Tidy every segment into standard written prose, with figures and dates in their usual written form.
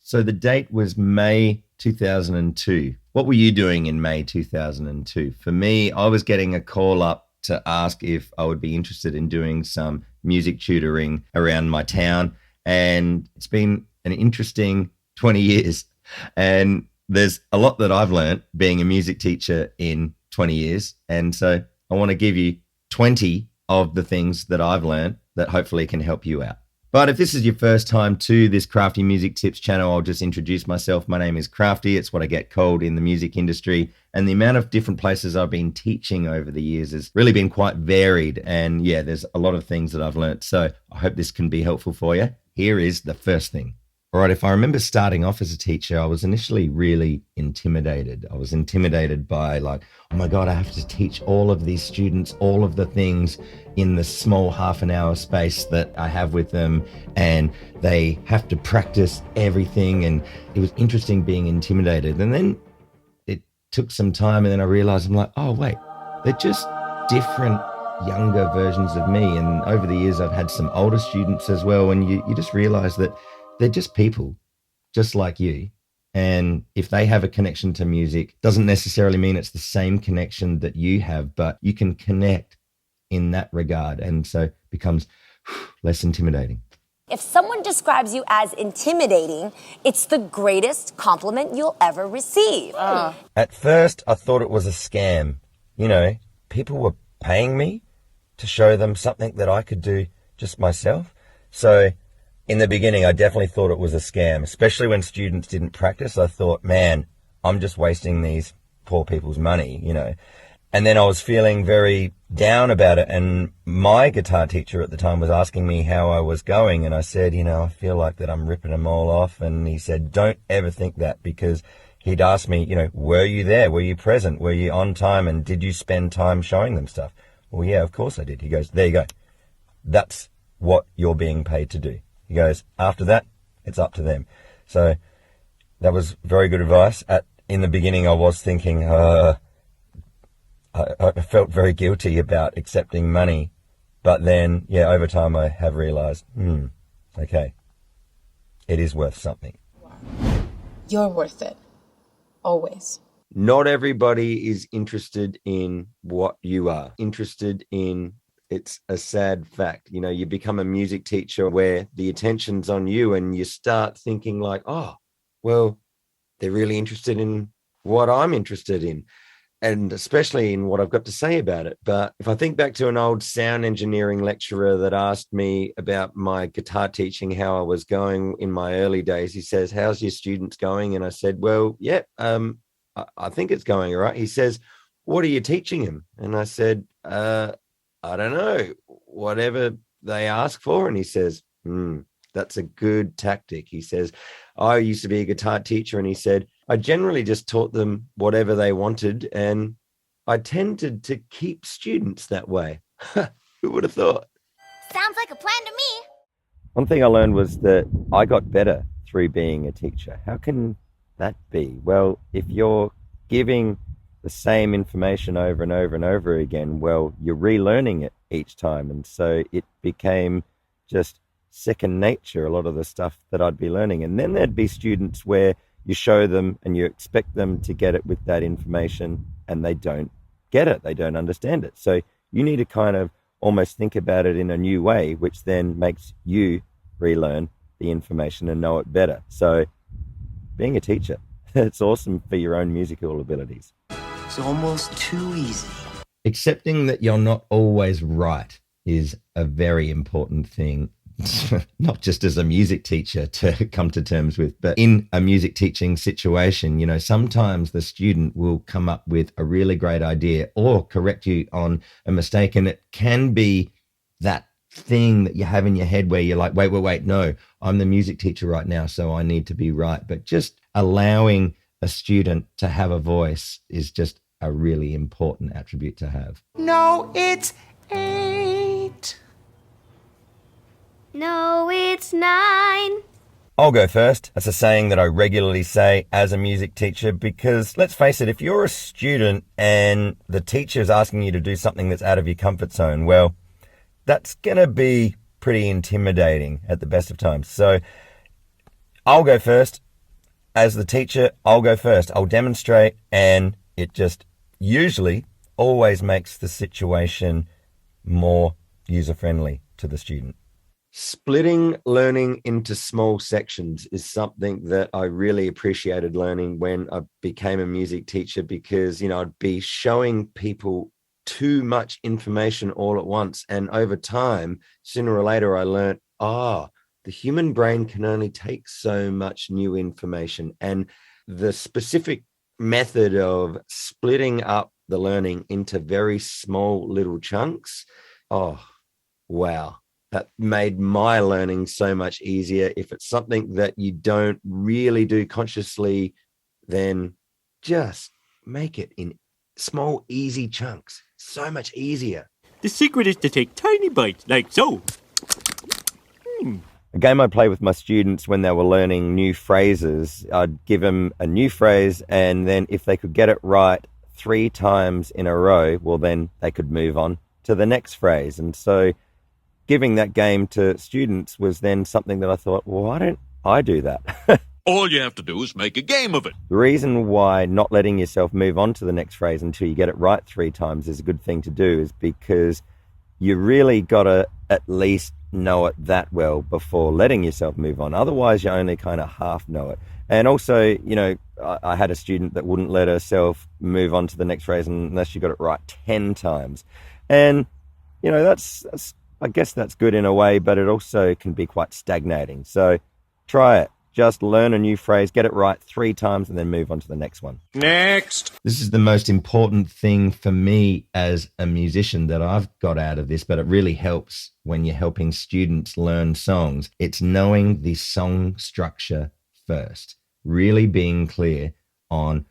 So the date was May 2002. What were you doing in May 2002? For me, I was getting a call up to ask if I would be interested in doing some music tutoring around my town. And it's been an interesting 20 years. And there's a lot that I've learned being a music teacher in 20 years. And so I want to give you 20 of the things that I've learned that hopefully can help you out. But if this is your first time to this Crafty Music Tips channel, I'll just introduce myself. My name is Crafty. It's what I get called in the music industry. And the amount of different places I've been teaching over the years has really been quite varied. And yeah, there's a lot of things that I've learned. So I hope this can be helpful for you. Here is the first thing. All right, if I remember starting off as a teacher, I was initially really intimidated. I was intimidated by like, oh my God, I have to teach all of these students all of the things in the small half an hour space that I have with them, and they have to practice everything. And it was interesting being intimidated. And then it took some time, and then I realized I'm like, oh wait, they're just different younger versions of me. And over the years, I've had some older students as well. And you just realize that they're just people, just like you. And if they have a connection to music, doesn't necessarily mean it's the same connection that you have, but you can connect in that regard. And so it becomes less intimidating. If someone describes you as intimidating, it's the greatest compliment you'll ever receive. At first, I thought it was a scam. You know, people were paying me to show them something that I could do just myself. So in the beginning, I definitely thought it was a scam, especially when students didn't practice. I thought, man, I'm just wasting these poor people's money, you know. And then I was feeling very down about it. And my guitar teacher at the time was asking me how I was going. And I said, you know, I feel like that I'm ripping them all off. And he said, don't ever think that, because he'd asked me, you know, were you there? Were you present? Were you on time? And did you spend time showing them stuff? Well, yeah, of course I did. He goes, there you go. That's what you're being paid to do. He goes, after that, it's up to them. So that was very good advice. In the beginning, I was thinking, I felt very guilty about accepting money. But then, yeah, over time, I have realized, okay, it is worth something. You're worth it. Always. Not everybody is interested in what you are interested in. It's a sad fact. You know, you become a music teacher where the attention's on you, and you start thinking like, oh, well, they're really interested in what I'm interested in, and especially in what I've got to say about it. But if I think back to an old sound engineering lecturer that asked me about my guitar teaching, how I was going in my early days, he says, how's your students going? And I said, well, yeah, I think it's going all right. He says, what are you teaching them? And I said, I don't know, whatever they ask for. And he says, that's a good tactic. He says, I used to be a guitar teacher. And he said, I generally just taught them whatever they wanted. And I tended to keep students that way. Who would have thought? Sounds like a plan to me. One thing I learned was that I got better through being a teacher. How can that be? Well, if you're giving the same information over and over and over again, well, you're relearning it each time. And so it became just second nature, a lot of the stuff that I'd be learning. And then there'd be students where you show them and you expect them to get it with that information, and they don't get it. They don't understand it. So you need to kind of almost think about it in a new way, which then makes you relearn the information and know it better. So being a teacher, it's awesome for your own musical abilities. It's almost too easy. Accepting that you're not always right is a very important thing, not just as a music teacher to come to terms with, but in a music teaching situation. You know, sometimes the student will come up with a really great idea or correct you on a mistake, and it can be that thing that you have in your head where you're like, wait, no, I'm the music teacher right now, so I need to be right. But just allowing a student to have a voice is just a really important attribute to have. No, it's 8. No, it's 9. I'll go first. That's a saying that I regularly say as a music teacher, because let's face it, if you're a student and the teacher is asking you to do something that's out of your comfort zone, well, that's going to be pretty intimidating at the best of times. So I'll go first. as the teacher, I'll go first. I'll demonstrate, and it just usually always makes the situation more user-friendly to the student. Splitting learning into small sections is something that I really appreciated learning when I became a music teacher, because, I'd be showing people too much information all at once. And over time, sooner or later, I learned, the human brain can only take so much new information. And the specific method of splitting up the learning into very small little chunks, wow, that made my learning so much easier. If it's something that you don't really do consciously, then just make it in small, easy chunks. So much easier. The secret is to take tiny bites, like so. A game I play with my students when they were learning new phrases, I'd give them a new phrase, and then if they could get it right 3 times in a row, well, then they could move on to the next phrase. And so giving that game to students was then something that I thought, well, why don't I do that? All you have to do is make a game of it. The reason why not letting yourself move on to the next phrase until you get it right 3 times is a good thing to do, is because you really got to at least know it that well before letting yourself move on. Otherwise, you only kind of half know it. And also, I had a student that wouldn't let herself move on to the next phrase unless she got it right 10 times. And, that's I guess that's good in a way, but it also can be quite stagnating. So try it. Just learn a new phrase, get it right 3 times, and then move on to the next one. Next. This is the most important thing for me as a musician that I've got out of this, but it really helps when you're helping students learn songs. It's knowing the song structure first, really being clear on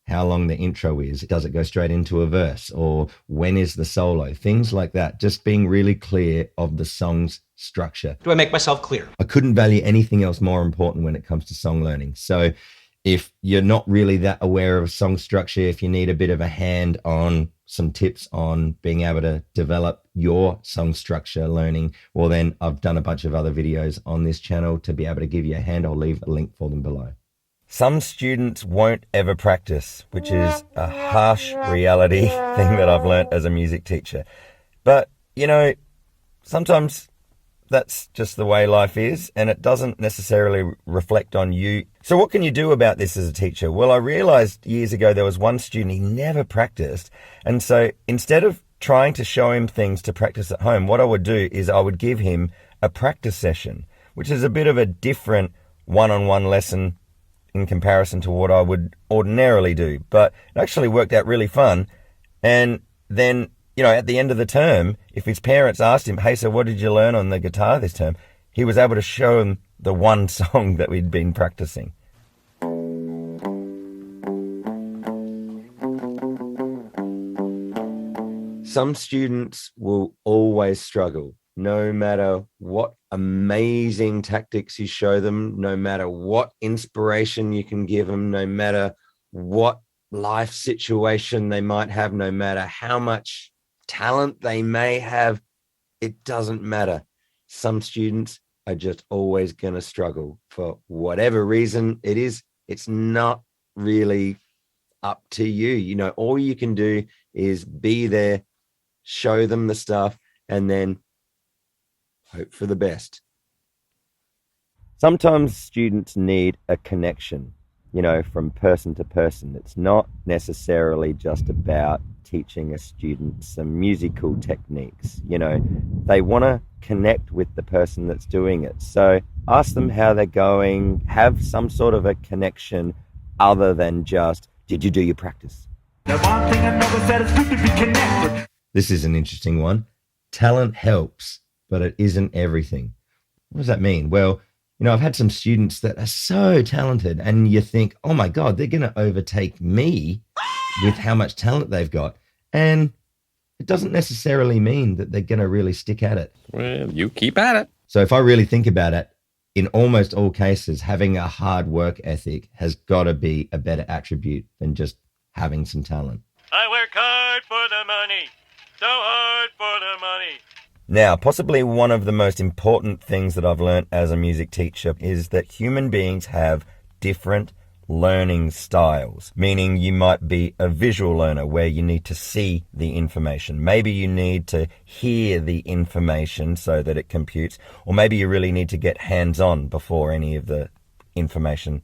how long the intro is. Does it go straight into a verse, or when is the solo? Things like that. Just being really clear of the song's structure. Do I make myself clear? I couldn't value anything else more important when it comes to song learning. So if you're not really that aware of song structure, if you need a bit of a hand on some tips on being able to develop your song structure learning, well, then I've done a bunch of other videos on this channel to be able to give you a hand. I'll leave a link for them below. Some students won't ever practice, which is a harsh reality thing that I've learned as a music teacher. But, sometimes that's just the way life is, and it doesn't necessarily reflect on you. So what can you do about this as a teacher? Well, I realized years ago there was one student, he never practiced. And so instead of trying to show him things to practice at home, what I would do is I would give him a practice session, which is a bit of a different one-on-one lesson in comparison to what I would ordinarily do. But it actually worked out really fun. And then, at the end of the term, if his parents asked him, hey, so what did you learn on the guitar this term? He was able to show them the one song that we'd been practicing. Some students will always struggle, no matter what amazing tactics you show them, no matter what inspiration you can give them, no matter what life situation they might have, no matter how much talent they may have, it doesn't matter. Some students are just always going to struggle for whatever reason it is. It's not really up to you. All you can do is be there, show them the stuff, and then hope for the best. Sometimes students need a connection, from person to person. It's not necessarily just about teaching a student some musical techniques. They want to connect with the person that's doing it. So ask them how they're going, have some sort of a connection other than just, did you do your practice? Now, one thing I never said is good to be connected. This is an interesting one. Talent helps, but it isn't everything. What does that mean? Well, I've had some students that are so talented, and you think, oh my God, they're going to overtake me with how much talent they've got. And it doesn't necessarily mean that they're going to really stick at it. Well, you keep at it. So if I really think about it, in almost all cases, having a hard work ethic has got to be a better attribute than just having some talent. I work hard for the money, so hard for the money. Now, possibly one of the most important things that I've learned as a music teacher is that human beings have different learning styles, meaning you might be a visual learner where you need to see the information. Maybe you need to hear the information so that it computes, or maybe you really need to get hands-on before any of the information,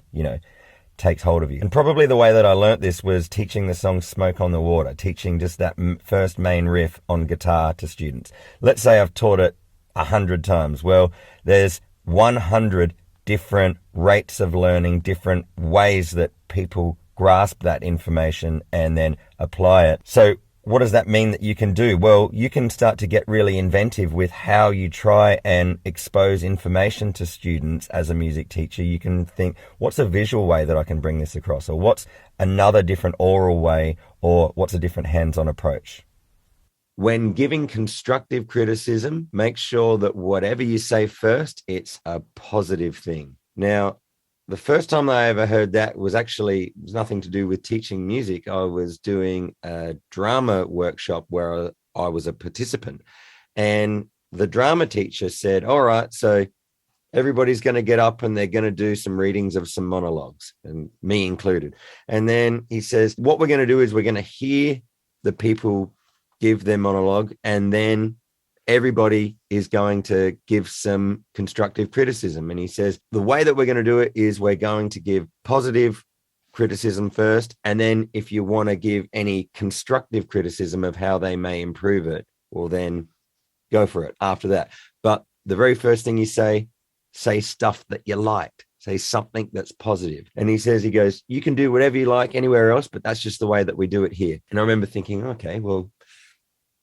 takes hold of you. And probably the way that I learnt this was teaching the song Smoke on the Water, teaching just that first main riff on guitar to students. Let's say I've taught it 100 times. Well, there's 100 different rates of learning, different ways that people grasp that information and then apply it. So what does that mean that you can do? Well, you can start to get really inventive with how you try and expose information to students as a music teacher. You can think, what's a visual way that I can bring this across? Or what's another different oral way? Or what's a different hands-on approach? When giving constructive criticism, make sure that whatever you say first, it's a positive thing. Now, the first time I ever heard that was nothing to do with teaching music. I was doing a drama workshop where I was a participant, and the drama teacher said, all right, so everybody's going to get up and they're going to do some readings of some monologues, and me included. And then he says, what we're going to do is we're going to hear the people give their monologue, and then everybody is going to give some constructive criticism. And he says, the way that we're going to do it is we're going to give positive criticism first. And then if you want to give any constructive criticism of how they may improve it, well, then go for it after that. But the very first thing you say stuff that you liked. Say something that's positive. And he goes, you can do whatever you like anywhere else, but that's just the way that we do it here. And I remember thinking, okay, well,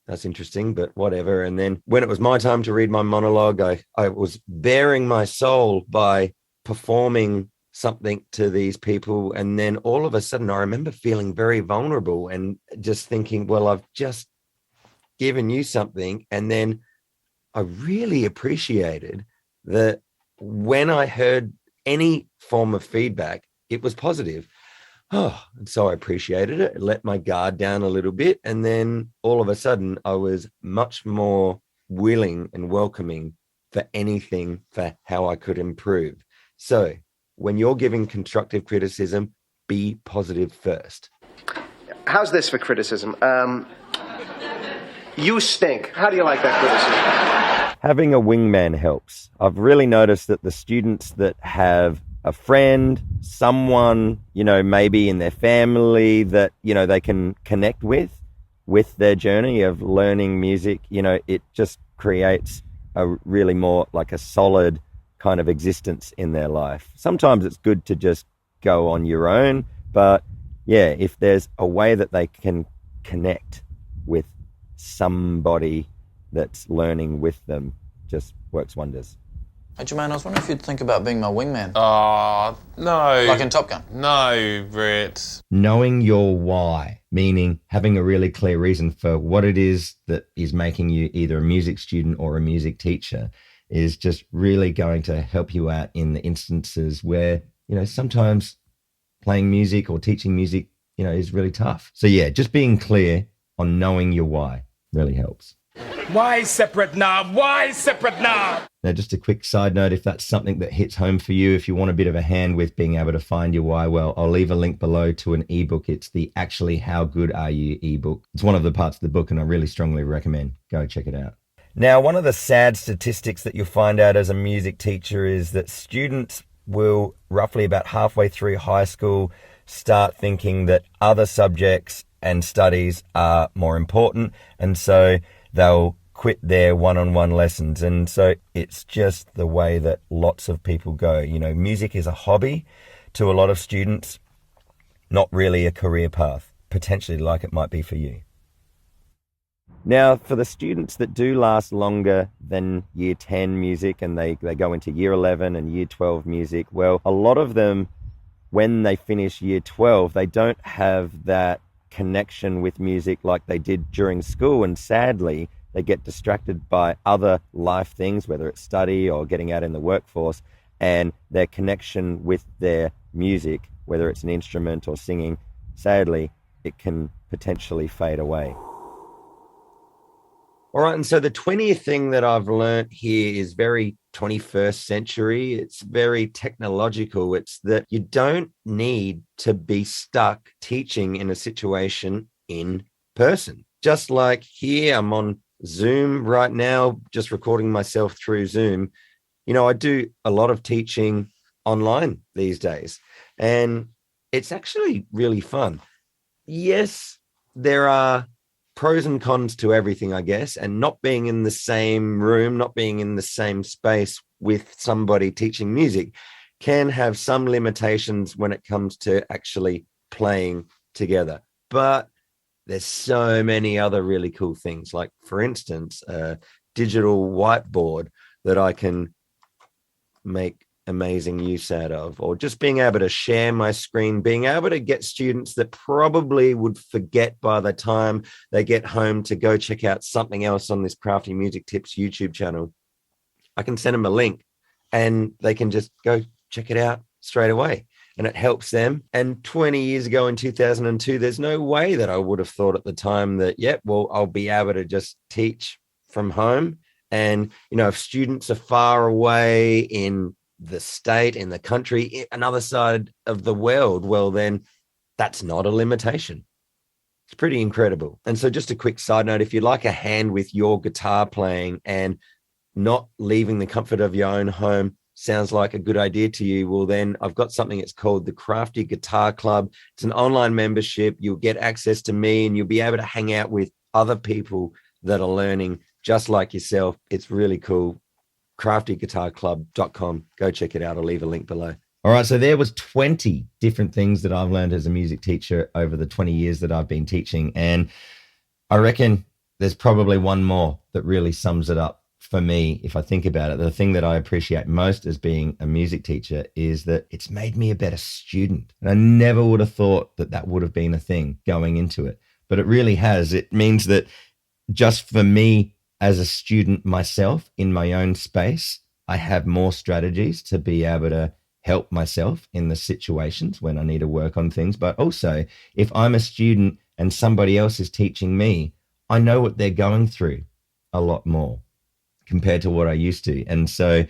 that's interesting, but whatever. And then when it was my time to read my monologue, I was bearing my soul by performing something to these people. And then all of a sudden, I remember feeling very vulnerable and just thinking, well, I've just given you something. And then I really appreciated that when I heard any form of feedback, it was positive. Oh, and so I appreciated it. It let my guard down a little bit. And then all of a sudden, I was much more willing and welcoming for anything for how I could improve. So when you're giving constructive criticism, be positive first. How's this for criticism? You stink. How do you like that criticism? Having a wingman helps. I've really noticed that the students that have a friend, someone, maybe in their family that, they can connect with their journey of learning music, it just creates a really more like a solid kind of existence in their life. Sometimes it's good to just go on your own, but yeah, if there's a way that they can connect with somebody that's learning with them, just works wonders. Hey, Jermaine, I was wondering if you'd think about being my wingman. Oh, no. Like in Top Gun. No, Britt. Knowing your why, meaning having a really clear reason for what it is that is making you either a music student or a music teacher, is just really going to help you out in the instances where, sometimes playing music or teaching music, is really tough. So yeah, just being clear on knowing your why really helps. Why separate now? Why separate now? Now, just a quick side note, if that's something that hits home for you, if you want a bit of a hand with being able to find your why, well, I'll leave a link below to an ebook. It's the Actually How Good Are You ebook. It's one of the parts of the book, and I really strongly recommend go check it out. Now, one of the sad statistics that you'll find out as a music teacher is that students will roughly about halfway through high school start thinking that other subjects and studies are more important, and so they'll quit their one-on-one lessons. And so it's just the way that lots of people go. Music is a hobby to a lot of students, not really a career path, potentially like it might be for you. Now, for the students that do last longer than year 10 music and they go into year 11 and year 12 music, well, a lot of them, when they finish year 12, they don't have that connection with music like they did during school, and sadly they get distracted by other life things, whether it's study or getting out in the workforce, and their connection with their music, whether it's an instrument or singing, sadly it can potentially fade away. All right. And so the 20th thing that I've learned here is very 21st century. It's very technological. It's that you don't need to be stuck teaching in a situation in person. Just like here, I'm on Zoom right now, just recording myself through Zoom. You know, I do a lot of teaching online these days, and it's actually really fun. Yes, there are pros and cons to everything, I guess, and not being in the same room, not being in the same space with somebody teaching music can have some limitations when it comes to actually playing together. But there's so many other really cool things, like, for instance, a digital whiteboard that I can make amazing use out of, or just being able to share my screen, being able to get students that probably would forget by the time they get home to go check out something else on this Crafty Music Tips YouTube channel. I can send them a link and they can just go check it out straight away, and it helps them. And 20 years ago in 2002, there's no way that I would have thought at the time that, yep, well, I'll be able to just teach from home. And, you know, if students are far away in the state, in the country, another side of the world, well, then that's not a limitation. It's pretty incredible. And so just a quick side note, if you'd like a hand with your guitar playing and not leaving the comfort of your own home sounds like a good idea to you, well, then I've got something. It's called the Crafty Guitar Club. It's an online membership. You'll get access to me and you'll be able to hang out with other people that are learning just like yourself. It's really cool. craftyguitarclub.com. Go check it out. I'll leave a link below. All right. So there was 20 different things that I've learned as a music teacher over the 20 years that I've been teaching. And I reckon there's probably one more that really sums it up for me. If I think about it, the thing that I appreciate most as being a music teacher is that it's made me a better student. And I never would have thought that that would have been a thing going into it, but it really has. It means that just for me as a student myself in my own space, I have more strategies to be able to help myself in the situations when I need to work on things. But also, if I'm a student and somebody else is teaching me, I know what they're going through a lot more compared to what I used to. And so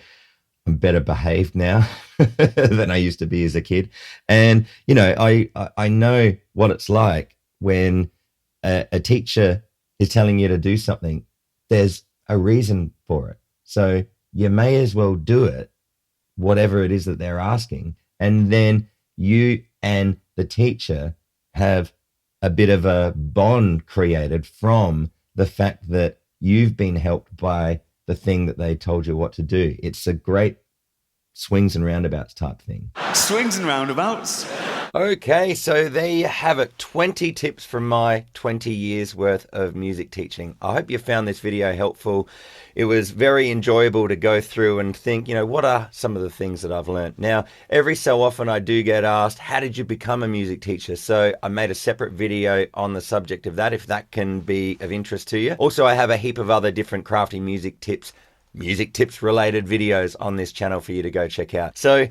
I'm better behaved now than I used to be as a kid. And, you know, I know what it's like when a teacher is telling you to do something. There's a reason for it. So you may as well do it, whatever it is that they're asking. And then you and the teacher have a bit of a bond created from the fact that you've been helped by the thing that they told you what to do. It's a great swings and roundabouts type thing. Swings and roundabouts. Okay, so there you have it. 20 tips from my 20 years worth of music teaching. I hope you found this video helpful. It was very enjoyable to go through and think, you know, what are some of the things that I've learned? Now, every so often I do get asked, how did you become a music teacher? So I made a separate video on the subject of that, if that can be of interest to you. Also, I have a heap of other different crafty music tips related videos on this channel for you to go check out. So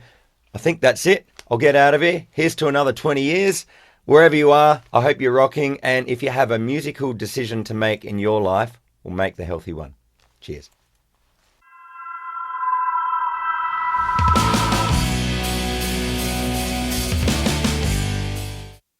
I think that's it. I'll get out of here. Here's to another 20 years. Wherever you are, I hope you're rocking. And if you have a musical decision to make in your life, we'll make the healthy one. Cheers.